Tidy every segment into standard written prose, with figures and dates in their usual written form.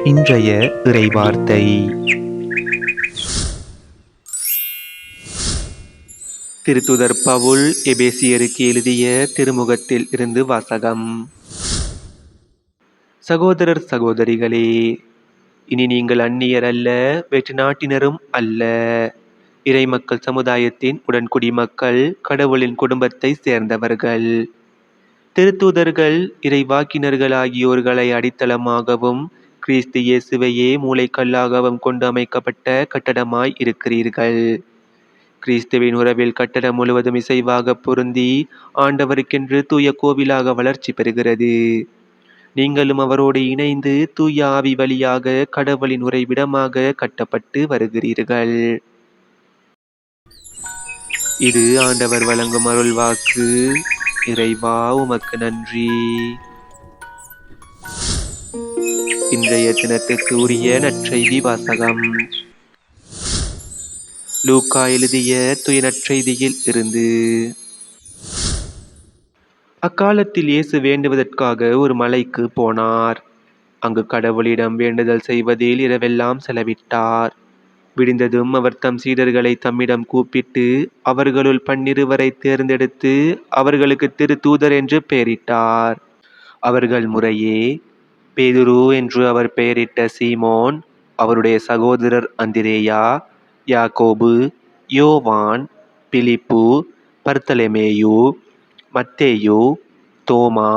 இன்றைய இறைவார்த்தை. திருத்துதர் பவுல் எபேசியருக்கு எழுதிய திருமுகத்தில் இருந்து வாசகம். சகோதரர் சகோதரிகளே, இனி நீங்கள் அந்நியர் அல்ல, வேற்று நாட்டினரும் அல்ல, இறைமக்கள் சமுதாயத்தின் உடன்குடிமக்கள், கடவுளின் குடும்பத்தை சேர்ந்தவர்கள். திருத்தூதர்கள் இறைவாக்கினர்கள் ஆகியோர்களை அடித்தளமாகவும் கிறிஸ்து இயேசுவையே மூலைக்கல்லாகவும் கொண்டு அமைக்கப்பட்ட கட்டடமாய் இருக்கிறீர்கள். கிறிஸ்துவின் உறவில் கட்டடம் முழுவதும் இசைவாக பொருந்தி ஆண்டவருக்கென்று தூய கோவிலாக வளர்ச்சி பெறுகிறது. நீங்களும் அவரோடு இணைந்து தூய ஆவி வழியாக கடவுளின் உறைவிடமாக கட்டப்பட்டு வருகிறீர்கள். இது ஆண்டவர் வழங்கும் அருள்வாக்கு. இறைவா, உமக்கு நன்றி. இன்றைய தினத்துக்கு உரிய நற்செய்தி வாசகம். லூக்கா எழுதிய தூய நற்செய்தியில் இருந்து. அக்காலத்தில் இயேசு வேண்டுவதற்காக ஒரு மலைக்கு போனார். அங்கு கடவுளிடம் வேண்டுதல் செய்வதில் இரவெல்லாம் செலவிட்டார். விடிந்ததும் அவர் தம் சீடர்களை தம்மிடம் கூப்பிட்டு அவர்களுள் 12 தேர்ந்தெடுத்து அவர்களுக்கு திருத்தூதர் என்று பெயரிட்டார். அவர்கள் முறையே பேதுரு என்று அவர் பெயரிட்ட சீமோன், அவருடைய சகோதரர் அந்திரேயா, யாக்கோபு, யோவான், பிலிப்பு, பர்த்தலமேயு, மத்தேயு, தோமா,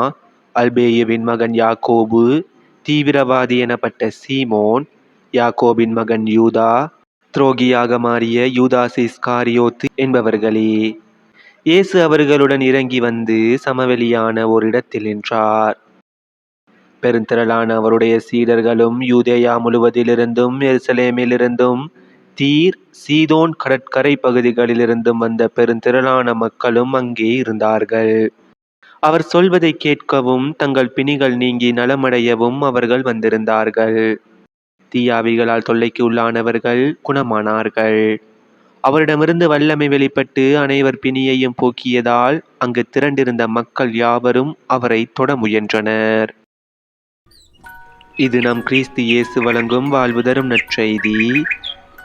அல்பேயுவின் மகன் யாக்கோபு, தீவிரவாதி எனப்பட்ட சீமோன், யாக்கோபின் மகன் யூதா, துரோகியாக மாறிய யூதாஸ் இஸ்காரியோத்து என்பவர்களே. இயேசு அவர்களுடன் இறங்கி வந்து சமவெளியான ஒரு இடத்தில் நின்றார். பெருந்திரளான அவருடைய சீடர்களும் யூதேயா முழுவதிலிருந்தும் எருசலேமிலிருந்தும் தீர் சீதோன் கடற்கரை பகுதிகளிலிருந்தும் வந்த பெருந்திரளான மக்களும் அங்கே இருந்தார்கள். அவர் சொல்வதை கேட்கவும் தங்கள் பிணிகள் நீங்கி நலமடையவும் அவர்கள் வந்திருந்தார்கள். தீயாவிகளால் தொல்லைக்கு உள்ளானவர்கள் குணமானார்கள். அவரிடமிருந்து வல்லமை வெளிப்பட்டு அனைவர் பிணியையும் போக்கியதால் அங்கு திரண்டிருந்த மக்கள் யாவரும் அவரை தொட முயன்றனர். இது நம் கிறிஸ்து இயேசு வழங்கும் வாழ்வு தரும் நற்செய்தி.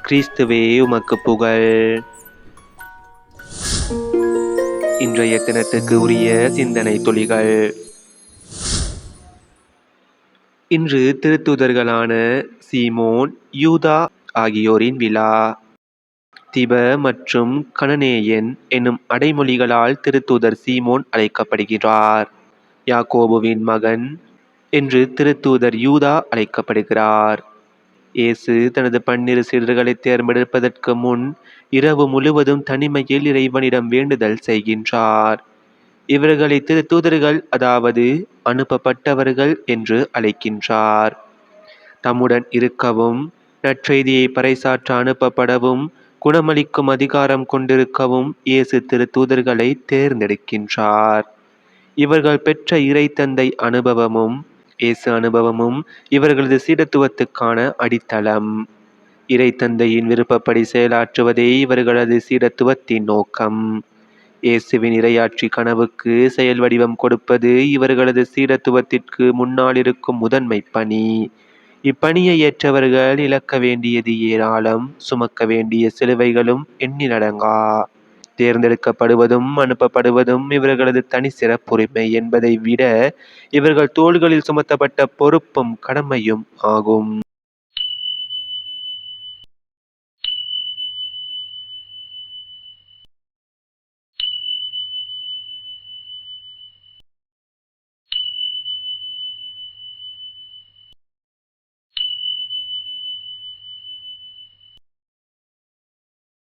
கிறிஸ்துவே, உமக்கு புகழ். இன்றைய தினத்துக்கு உரிய சிந்தனை துளிகள். இன்று திருத்தூதர்களான சீமோன், யூதா ஆகியோரின் விழா. திப மற்றும் கனனேயன் என்னும் அடைமொழிகளால் திருத்தூதர் சீமோன் அழைக்கப்படுகிறார். யாக்கோபுவின் மகன் என்று திருத்தூதர் யூதா அழைக்கப்படுகிறார். இயேசு தனது 12 சீடர்களை தேர்ந்தெடுப்பதற்கு முன் இரவு முழுவதும் தனிமையில் இறைவனிடம் வேண்டுதல் செய்கின்றார். இவர்களை திருத்தூதர்கள், அதாவது அனுப்பப்பட்டவர்கள் என்று அழைக்கின்றார். தம்முடன் இருக்கவும், நற்செய்தியை பறைசாற்ற அனுப்பப்படவும், குணமளிக்கும் அதிகாரம் கொண்டிருக்கவும் இயேசு திருத்தூதர்களை தேர்ந்தெடுக்கின்றார். இவர்கள் பெற்ற இறைத்தந்தை அனுபவமும் இயேசு அனுபவமும் இவர்களது சீடத்துவத்துக்கான அடித்தளம். இறைத்தந்தையின் விருப்பப்படி செயலாற்றுவதே இவர்களது சீடத்துவத்தின் நோக்கம். இயேசுவின் இறையாட்சி கனவுக்கு செயல் வடிவம் கொடுப்பது இவர்களது சீடத்துவத்திற்கு முன்னால் இருக்கும் முதன்மை பணி. இப்பணியை ஏற்றவர்கள் இழக்க வேண்டியது ஏராளம், சுமக்க வேண்டிய சிலுவைகளும் எண்ணிலடங்கா. தேர்ந்தெடுக்கப்படுவதும் அனுப்பப்படுவதும் இவர்களது தனி சிறப்புரிமை என்பதை விட இவர்கள் தோள்களில் சுமத்தப்பட்ட பொறுப்பும் கடமையும் ஆகும்.